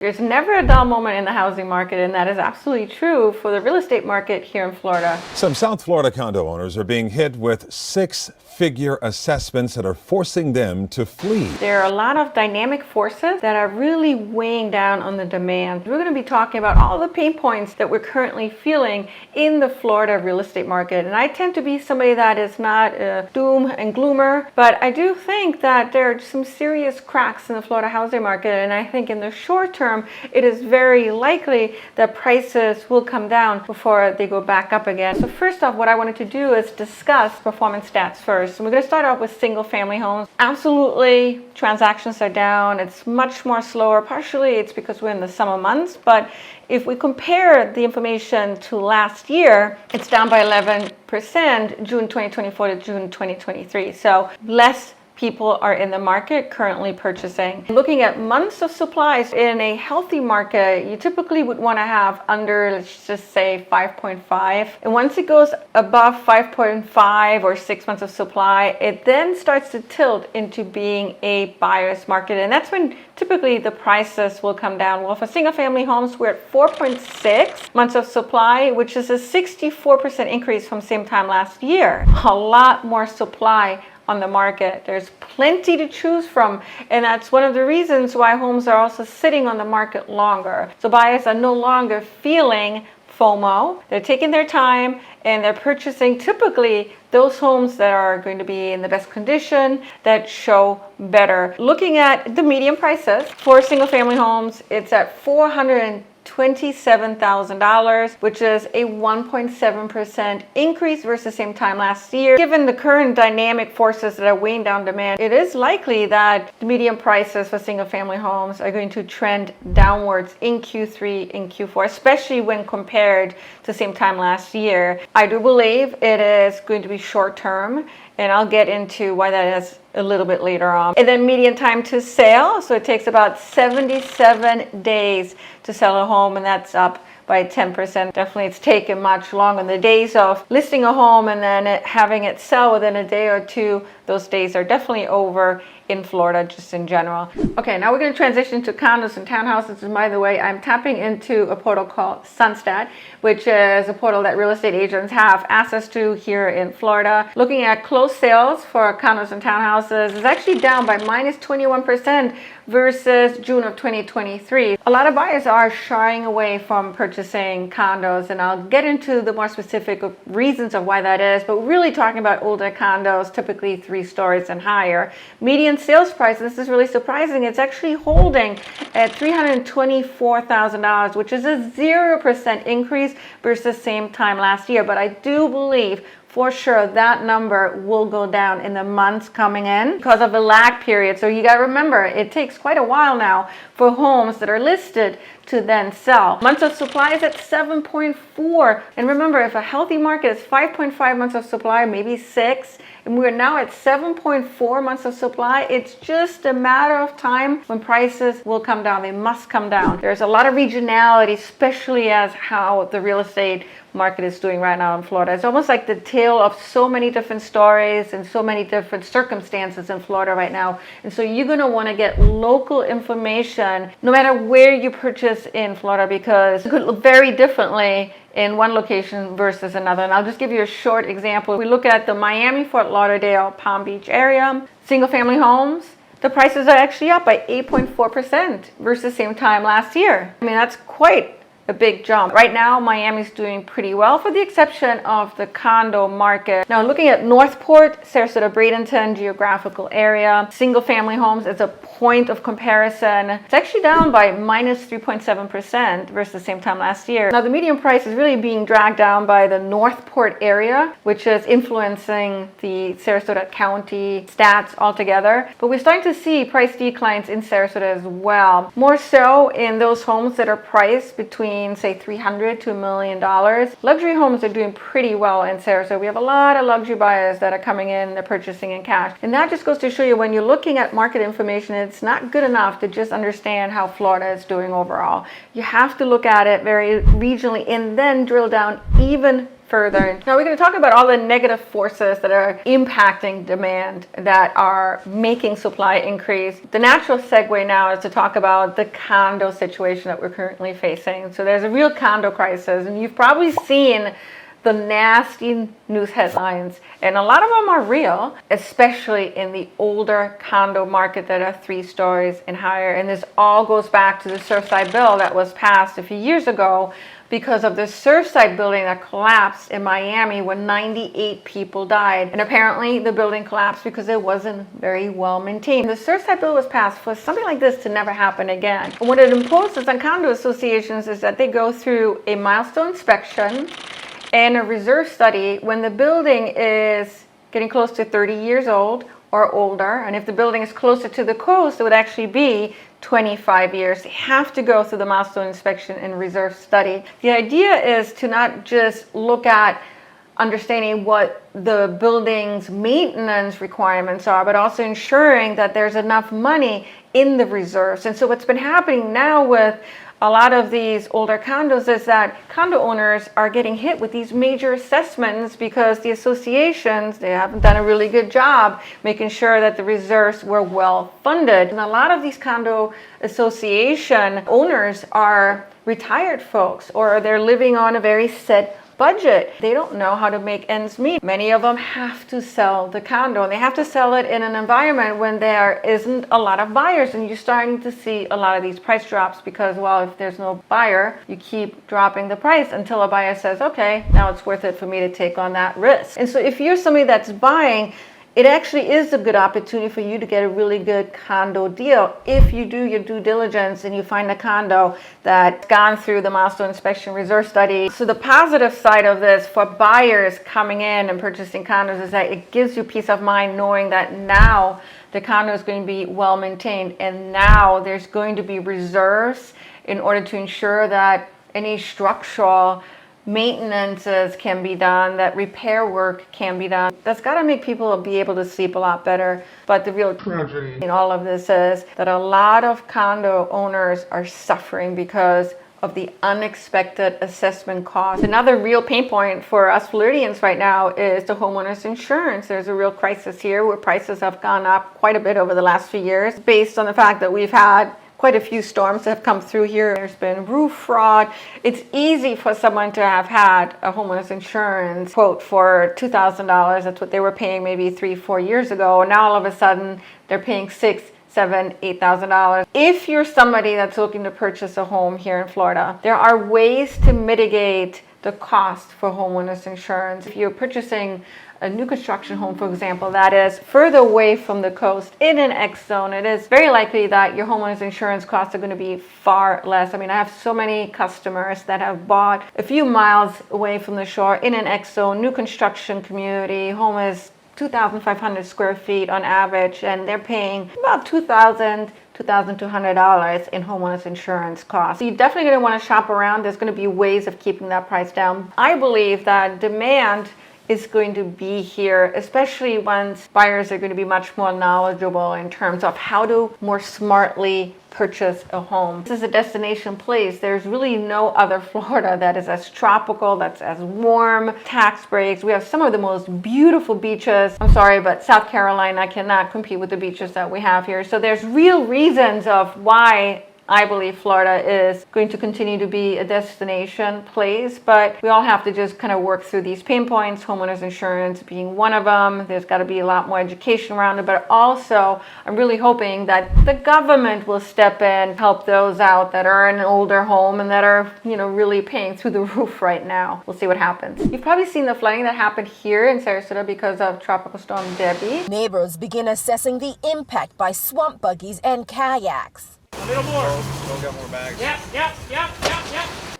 There's never a dull moment in the housing market, and that is absolutely true for the real estate market here in Florida. Some South Florida condo owners are being hit with six-figure assessments that are forcing them to flee. There are a lot of dynamic forces that are really weighing down on the demand. We're going to be talking about all the pain points that we're currently feeling in the Florida real estate market. And I tend to be somebody that is not a doom and gloomer, but I do think that there are some serious cracks in the Florida housing market. And I think in the short term, it is very likely that prices will come down before they go back up again. So first off, what I wanted to do is discuss performance stats first. And we're going to start off with single family homes. Absolutely, transactions are down. It's much more slower. Partially it's because we're in the summer months, but if we compare the information to last year, it's down by 11%, June 2024 to June 2023. So less people are in the market currently purchasing. Looking at months of supplies in a healthy market, you typically would want to have under, let's just say 5.5. And once it goes above 5.5 or 6 months of supply, it then starts to tilt into being a buyer's market. And that's when typically the prices will come down. Well, for single family homes, we're at 4.6 months of supply, which is a 64% increase from same time last year. A lot more supply on the market. There's plenty to choose from, and that's one of the reasons why homes are also sitting on the market longer. So buyers are no longer feeling FOMO. They're taking their time and they're purchasing typically those homes that are going to be in the best condition, that show better. Looking at the median prices for single family homes, it's at $427,000, which is a 1.7% increase versus same time last year. Given the current dynamic forces that are weighing down demand, it is likely that the median prices for single family homes are going to trend downwards in Q3 and Q4, especially when compared to same time last year. I do believe it is going to be short term, and I'll get into why that is a little bit later on. And then median time to sale, so it takes about 77 days to sell a home, and that's up by 10%. Definitely it's taken much longer. The days of listing a home and then having it sell within a day or two, those days are definitely over in Florida just in general. Okay, now we're going to transition to condos and townhouses. And by the way, I'm tapping into a portal called Sunstat, which is a portal that real estate agents have access to here in Florida. Looking at closed sales for condos and townhouses is actually down by minus 21% versus June of 2023. A lot of buyers are shying away from purchasing condos, and I'll get into the more specific reasons of why that is, but we're really talking about older condos, typically 3 stories and higher. Median sales price, this is really surprising, it's actually holding at $324,000, which is a 0% increase versus same time last year. But I do believe for sure that number will go down in the months coming in because of the lag period. So you got to remember, it takes quite a while now for homes that are listed to then sell. Months of supply is at 7.4. And remember, if a healthy market is 5.5 months of supply, maybe 6, and we're now at 7.4 months of supply, it's just a matter of time when prices will come down. They must come down. There's a lot of regionality, especially as how the real estate market is doing right now in Florida. It's almost like the tale of so many different stories and so many different circumstances in Florida right now. And so you're going to want to get local information no matter where you purchase in Florida, because it could look very differently in one location versus another. And I'll just give you a short example. We look at the Miami, Fort Lauderdale, Palm Beach area, single family homes. The prices are actually up by 8.4% versus same time last year. I mean, that's quite a big jump. Right now, Miami's doing pretty well, for the exception of the condo market. Now, looking at Northport, Sarasota, Bradenton geographical area, single family homes as a point of comparison, it's actually down by minus 3.7% versus the same time last year. Now, the median price is really being dragged down by the Northport area, which is influencing the Sarasota County stats altogether. But we're starting to see price declines in Sarasota as well. More so in those homes that are priced between, say, $300,000 to $1 million. Luxury homes are doing pretty well in Sarasota. We have a lot of luxury buyers that are coming in, they're purchasing in cash. And that just goes to show you, when you're looking at market information, it's not good enough to just understand how Florida is doing overall. You have to look at it very regionally and then drill down even further. Now we're going to talk about all the negative forces that are impacting demand, that are making supply increase. The natural segue now is to talk about the condo situation that we're currently facing. So there's a real condo crisis, and you've probably seen the nasty news headlines, and a lot of them are real, especially in the older condo market that are 3 stories and higher. And this all goes back to the Surfside bill that was passed a few years ago because of the Surfside building that collapsed in Miami when 98 people died. And apparently the building collapsed because it wasn't very well maintained. The Surfside bill was passed for something like this to never happen again. And what it imposes on condo associations is that they go through a milestone inspection and a reserve study when the building is getting close to 30 years old or older. And if the building is closer to the coast, it would actually be 25 years. They have to go through the milestone inspection and reserve study. The idea is to not just look at understanding what the building's maintenance requirements are, but also ensuring that there's enough money in the reserves. And so what's been happening now with a lot of these older condos is that condo owners are getting hit with these major assessments because the associations, they haven't done a really good job making sure that the reserves were well funded. And a lot of these condo association owners are retired folks, or they're living on a very set budget. They don't know how to make ends meet. Many of them have to sell the condo, and they have to sell it in an environment when there isn't a lot of buyers. And you're starting to see a lot of these price drops because, well, if there's no buyer, you keep dropping the price until a buyer says, okay, now it's worth it for me to take on that risk. And so if you're somebody that's buying, it actually is a good opportunity for you to get a really good condo deal if you do your due diligence and you find a condo that's gone through the milestone inspection reserve study. So the positive side of this for buyers coming in and purchasing condos is that it gives you peace of mind knowing that now the condo is going to be well maintained, and now there's going to be reserves in order to ensure that any structural maintenances can be done, that repair work can be done. That's got to make people be able to sleep a lot better. But the real tragedy in all of this is that a lot of condo owners are suffering because of the unexpected assessment cost. Another real pain point for us Floridians right now is the homeowners insurance. There's a real crisis here where prices have gone up quite a bit over the last few years based on the fact that we've had quite a few storms that have come through here. There's been roof fraud. It's easy for someone to have had a homeowner's insurance quote for $2,000. That's what they were paying maybe 3-4 years ago. And now all of a sudden they're paying $6,000, $7,000, $8,000. If you're somebody that's looking to purchase a home here in Florida, there are ways to mitigate the cost for homeowners insurance. If you're purchasing a new construction home, for example, that is further away from the coast in an X zone, it is very likely that your homeowner's insurance costs are going to be far less. I mean, I have so many customers that have bought a few miles away from the shore in an X zone, new construction community. Home is 2,500 square feet on average, and they're paying about $2,000, $2,200 in homeowners insurance costs. So you're definitely going to want to shop around. There's going to be ways of keeping that price down. I believe that demand is going to be here, especially once buyers are going to be much more knowledgeable in terms of how to more smartly purchase a home. This is a destination place. There's really no other Florida that is as tropical, that's as warm, tax breaks. We have some of the most beautiful beaches. I'm sorry, but South Carolina cannot compete with the beaches that we have here. So there's real reasons of why I believe Florida is going to continue to be a destination place, but we all have to just kind of work through these pain points, homeowners insurance being one of them. There's got to be a lot more education around it, but also I'm really hoping that the government will step in, help those out that are in an older home and that are, really paying through the roof right now. We'll see what happens. You've probably seen the flooding that happened here in Sarasota because of Tropical Storm Debbie. Neighbors begin assessing the impact by swamp buggies and kayaks. A little more. Go get more bags. Yep.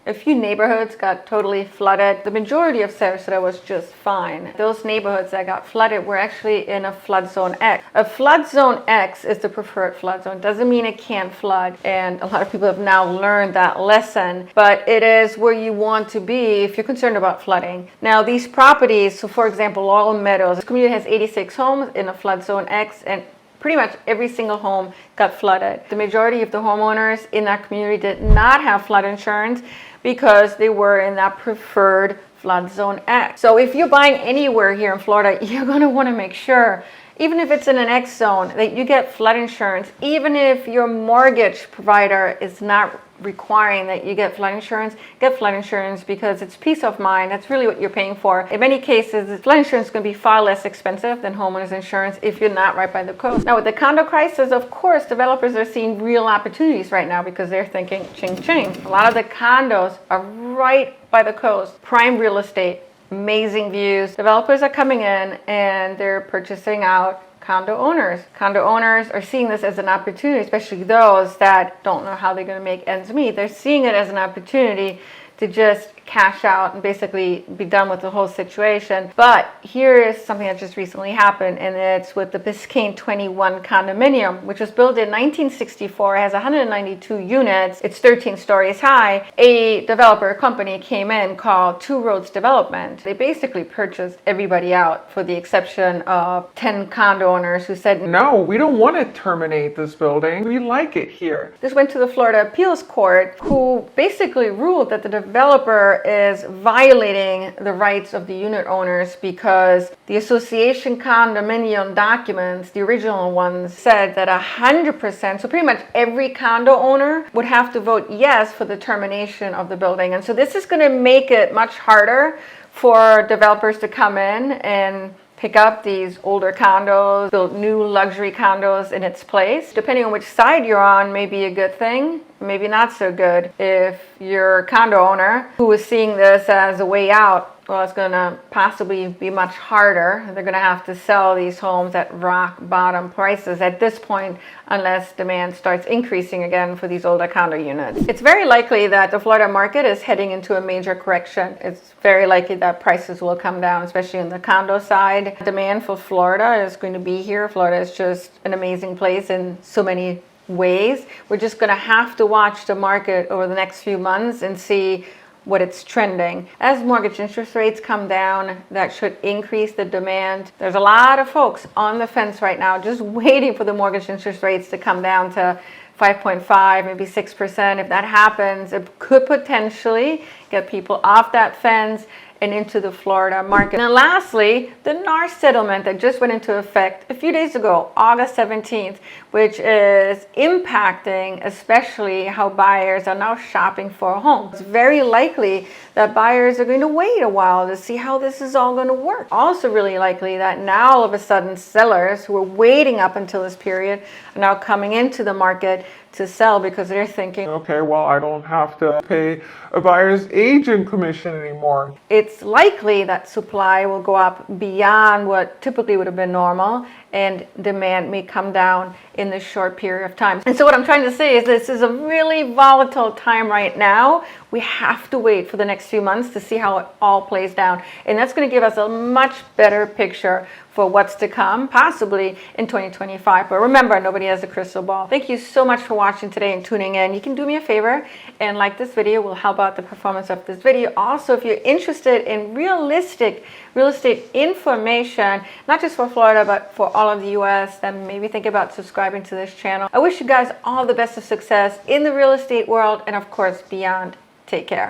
A few neighborhoods got totally flooded. The majority of Sarasota was just fine. Those neighborhoods that got flooded were actually in a flood zone X. A flood zone X is the preferred flood zone. Doesn't mean it can't flood, and a lot of people have now learned that lesson, but it is where you want to be if you're concerned about flooding. Now these properties, so for example, Laurel Meadows, this community has 86 homes in a flood zone X, and pretty much every single home got flooded. The majority of the homeowners in that community did not have flood insurance because they were in that preferred flood zone X. So if you're buying anywhere here in Florida, you're going to want to make sure, even if it's in an X zone, that you get flood insurance. Even if your mortgage provider is not requiring that you get flood insurance because it's peace of mind. That's really what you're paying for. In many cases, flood insurance is going to be far less expensive than homeowners insurance if you're not right by the coast. Now with the condo crisis, of course, developers are seeing real opportunities right now because they're thinking ching ching. A lot of the condos are right by the coast, prime real estate, amazing views. Developers are coming in and they're purchasing out condo owners. Condo owners are seeing this as an opportunity, especially those that don't know how they're going to make ends meet. They're seeing it as an opportunity to just cash out and basically be done with the whole situation. But here is something that just recently happened, and it's with the Biscayne 21 condominium, which was built in 1964. It has 192 units. It's 13 stories high. A developer company came in called Two Roads Development. They basically purchased everybody out for the exception of 10 condo owners who said, no, we don't want to terminate this building. We like it here. This went to the Florida Appeals Court, who basically ruled that the developer is violating the rights of the unit owners because the association condominium documents, the original ones, said that 100%, so pretty much every condo owner would have to vote yes for the termination of the building. And so this is going to make it much harder for developers to come in and pick up these older condos, build new luxury condos in its place. Depending on which side you're on, may be a good thing, maybe not so good. If you're a condo owner who is seeing this as a way out, well, it's going to possibly be much harder. They're going to have to sell these homes at rock bottom prices at this point unless demand starts increasing again for these older condo units. It's very likely that the Florida market is heading into a major correction. It's very likely that prices will come down, especially on the condo side. Demand for Florida is going to be here. Florida is just an amazing place in so many ways. We're just going to have to watch the market over the next few months and see what it's trending. As mortgage interest rates come down, that should increase the demand. There's a lot of folks on the fence right now just waiting for the mortgage interest rates to come down to 5.5, maybe 6%. If that happens, it could potentially get people off that fence and into the Florida market. And lastly, the NAR settlement that just went into effect a few days ago, August 17th, which is impacting especially how buyers are now shopping for a home. It's very likely that buyers are going to wait a while to see how this is all going to work. Also really likely that now all of a sudden sellers who were waiting up until this period are now coming into the market to sell because they're thinking, okay, well, I don't have to pay a buyer's agent commission anymore. It's likely that supply will go up beyond what typically would have been normal, and demand may come down in this short period of time. And so what I'm trying to say is this is a really volatile time right now. We have to wait for the next few months to see how it all plays down. And that's going to give us a much better picture for what's to come, possibly in 2025. But remember, nobody has a crystal ball. Thank you so much for watching today and tuning in. You can do me a favor and like this video. Will help out the performance of this video. Also, if you're interested in realistic real estate information, not just for Florida, but for all of the US, then maybe think about subscribing to this channel. I wish you guys all the best of success in the real estate world and of course beyond. Take care.